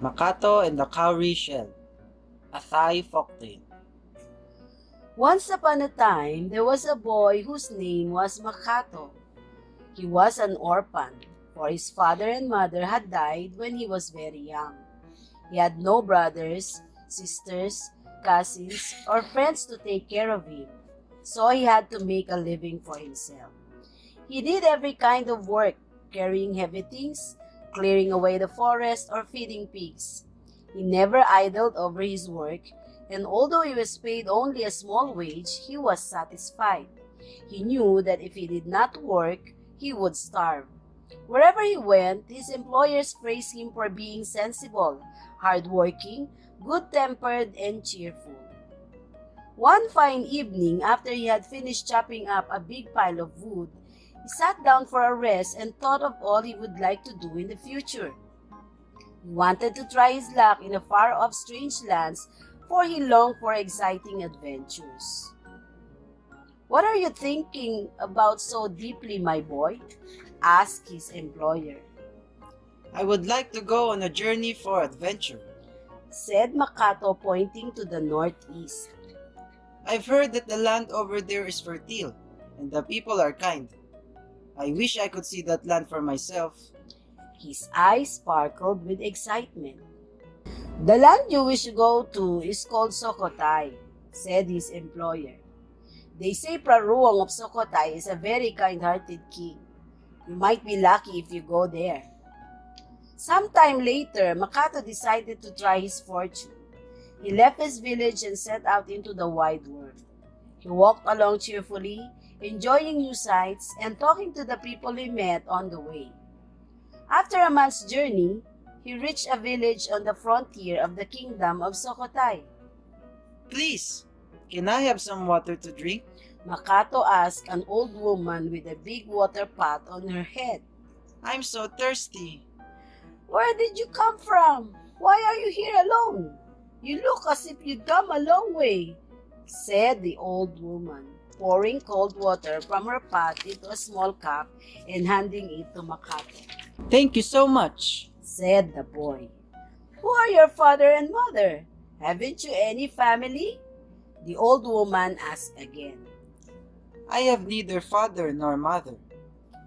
Makato and the Cowrie Shell, a Thai folktale. Once upon a time, there was a boy whose name was Makato. He was an orphan, for his father and mother had died when he was very young. He had no brothers, sisters, cousins, or friends to take care of him, so he had to make a living for himself. He did every kind of work, carrying heavy things, clearing away the forest, or feeding pigs. He never idled over his work, and although he was paid only a small wage, he was satisfied. He knew that if he did not work, he would starve. Wherever he went, his employers praised him for being sensible, hardworking, good-tempered, and cheerful. One fine evening, after he had finished chopping up a big pile of wood, he sat down for a rest and thought of all he would like to do in the future. He wanted to try his luck in the far-off strange lands, for he longed for exciting adventures. "What are you thinking about so deeply, my boy?" asked his employer. I would like to go on a journey for adventure. Said Makato, pointing to the northeast. I've heard that the land over there is fertile, and the people are kind. I wish I could see that land for myself. His eyes sparkled with excitement. "The land you wish to go to is called Sukhothai," said his employer. "They say Praruang of Sukhothai is a very kind-hearted king. You might be lucky if you go there." Sometime later, Makato decided to try his fortune. He left his village and set out into the wide world. He walked along cheerfully, enjoying new sights and talking to the people he met on the way. After a month's journey, he reached a village on the frontier of the kingdom of Sukhothai. Please, can I have some water to drink? Makato asked an old woman with a big water pot on her head. I'm so thirsty. "Where did you come from? Why are you here alone? You look as if you'd come a long way," said the old woman, pouring cold water from her pot into a small cup and handing it to Makato. Thank you so much. Said the boy. "Who are your father and mother? Haven't you any family?" The old woman asked again. I have neither father nor mother.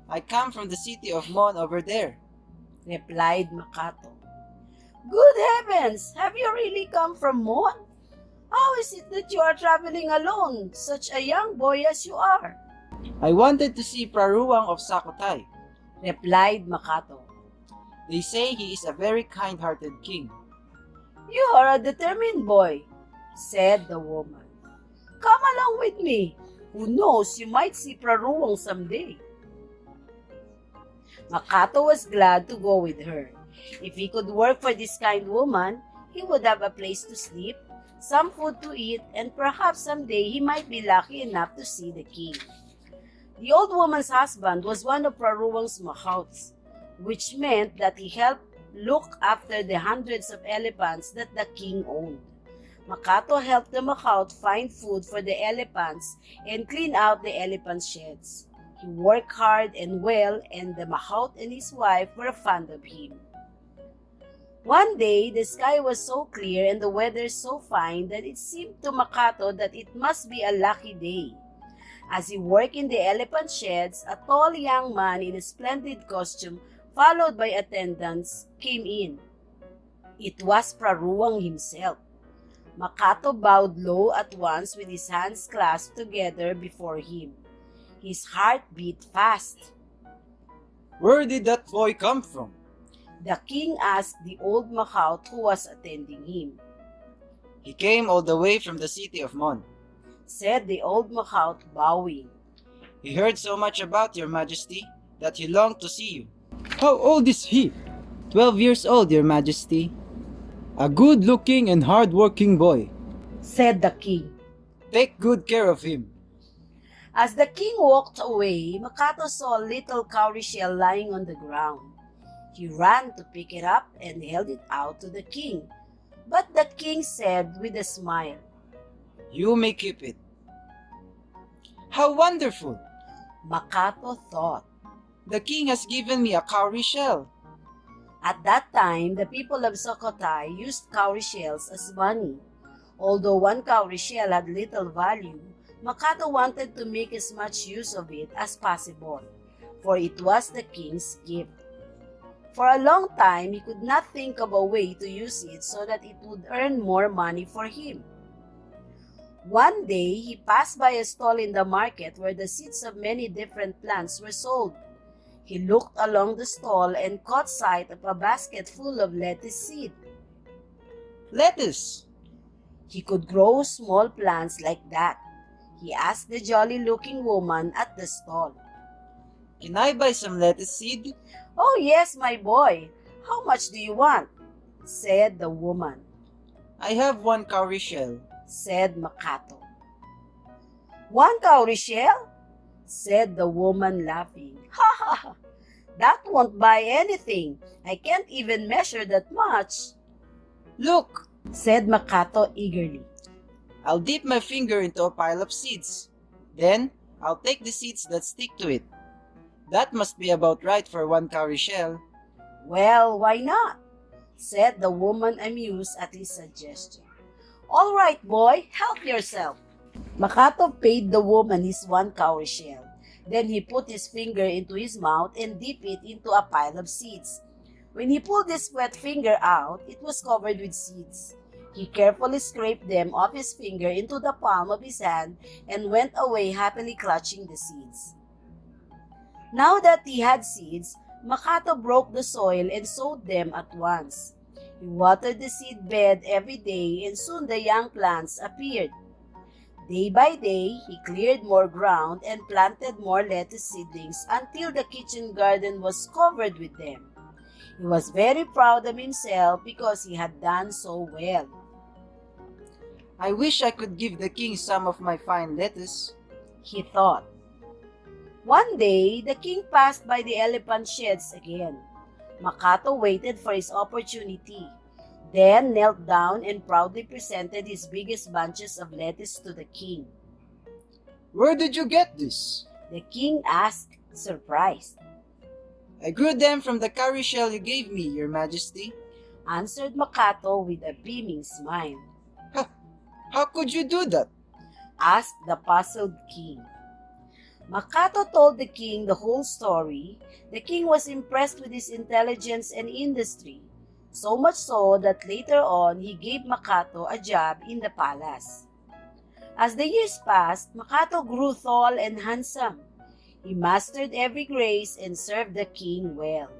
I come from the city of Mon over there. Replied Makato. "Good heavens! Have you really come from Mon? How is it that you are traveling alone, such a young boy as you are?" I wanted to see Praruang of Sukhothai. Replied Makato. They say he is a very kind-hearted king. "You are a determined boy," said the woman. "Come along with me. Who knows, you might see Praruang someday." Makato was glad to go with her. If he could work for this kind woman, he would have a place to sleep, some food to eat, and perhaps someday he might be lucky enough to see the king. The old woman's husband was one of Praruang's mahouts, which meant that he helped look after the hundreds of elephants that the king owned. Makato helped the mahout find food for the elephants and clean out the elephant sheds. He worked hard and well, and the mahout and his wife were fond of him. One day, the sky was so clear and the weather so fine that it seemed to Makato that it must be a lucky day. As he worked in the elephant sheds, a tall young man in a splendid costume, followed by attendants, came in. It was Praruang himself. Makato bowed low at once with his hands clasped together before him. His heart beat fast. Where did that boy come from? The king asked the old mahout who was attending him. He came all the way from the city of Mon. Said the old mahout, bowing. He heard so much about your majesty that he longed to see you. How old is he? 12 years old, your majesty. A good-looking and hard-working boy. Said the king. Take good care of him. As the king walked away, Makato saw a little cowrie shell lying on the ground. He ran to pick it up and held it out to the king. But the king said with a smile, You may keep it. How wonderful! Makato thought. The king has given me a cowrie shell. At that time, the people of Sukhothai used cowrie shells as money. Although one cowrie shell had little value, Makato wanted to make as much use of it as possible, for it was the king's gift. For a long time, he could not think of a way to use it so that it would earn more money for him. One day, he passed by a stall in the market where the seeds of many different plants were sold. He looked along the stall and caught sight of a basket full of lettuce seed. Lettuce! He could grow small plants like that. He asked the jolly-looking woman at the stall. Can I buy some lettuce seed? "Oh yes, my boy. How much do you want?" said the woman. I have one cowrie shell. Said Makato. "One cowrie shell?" said the woman, laughing. "Ha ha ha! That won't buy anything. I can't even measure that much," Look! said Makato eagerly. I'll dip my finger into a pile of seeds. Then, I'll take the seeds that stick to it. That must be about right for one cowrie shell. "Well, why not?" said the woman, amused at his suggestion. "All right, boy, help yourself." Makato paid the woman his one cowrie shell. Then he put his finger into his mouth and dipped it into a pile of seeds. When he pulled his wet finger out, it was covered with seeds. He carefully scraped them off his finger into the palm of his hand and went away happily clutching the seeds. Now that he had seeds, Makato broke the soil and sowed them at once. He watered the seed bed every day and soon the young plants appeared. Day by day, he cleared more ground and planted more lettuce seedlings until the kitchen garden was covered with them. He was very proud of himself because he had done so well. I wish I could give the king some of my fine lettuce. He thought. One day, the king passed by the elephant sheds again. Makato waited for his opportunity, then knelt down and proudly presented his biggest bunches of lettuce to the king. Where did you get this? The king asked, surprised. I grew them from the cowrie shell you gave me, your majesty. Answered Makato with a beaming smile. How could you do that? Asked the puzzled king. Makato told the king the whole story. The king was impressed with his intelligence and industry, so much so that later on he gave Makato a job in the palace. As the years passed, Makato grew tall and handsome. He mastered every grace and served the king well.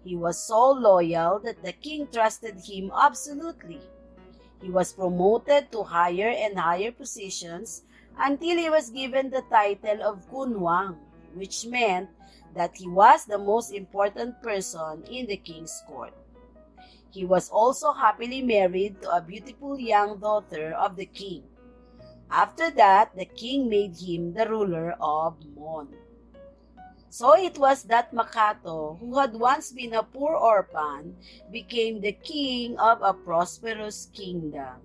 He was so loyal that the king trusted him absolutely. He was promoted to higher and higher positions until he was given the title of Kunwang, which meant that he was the most important person in the king's court. He was also happily married to a beautiful young daughter of the king. After that, the king made him the ruler of Mon. So it was that Makato, who had once been a poor orphan, became the king of a prosperous kingdom.